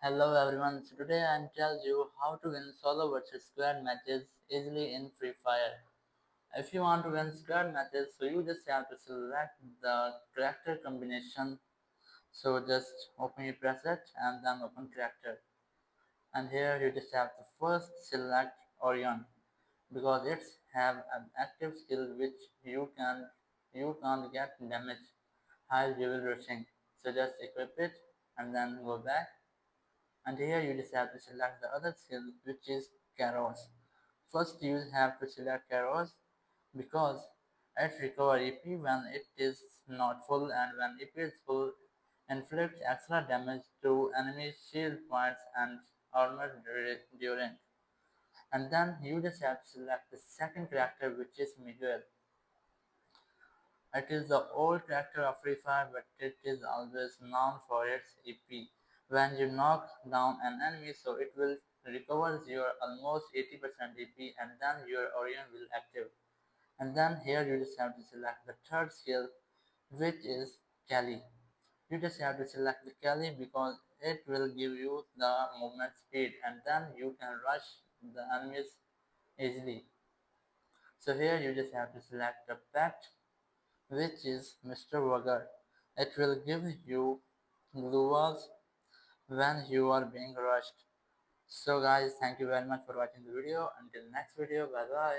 Hello everyone, so today I'll tell you how to win solo versus squad matches easily in Free Fire. If you want to win squad matches, so you just have to select the character combination. So just open your preset and then open character. And here you just have to first select Orion because it's have an active skill which you can't get damage while you will rushing. So just equip it and then go back, and here you just have to select the other skill which is Caros. First you have to select Caros because it recover EP when it is not full, and when EP is full inflicts extra damage to enemy shield points and armor during. And then you just have to select the second character which is Miguel. It is the old character of Free Fire, but it is always known for its EP. When you knock down an enemy, so it will recover your almost 80% EP, and then your Orion will active. And then here you just have to select the third skill, which is Kelly. You just have to select the Kelly because it will give you the movement speed, and then you can rush the enemies easily. So here you just have to select the pet, which is Mr. Wugger. It will give you blue walls when you are being rushed. So guys, thank you very much for watching the video. Until next video, bye bye.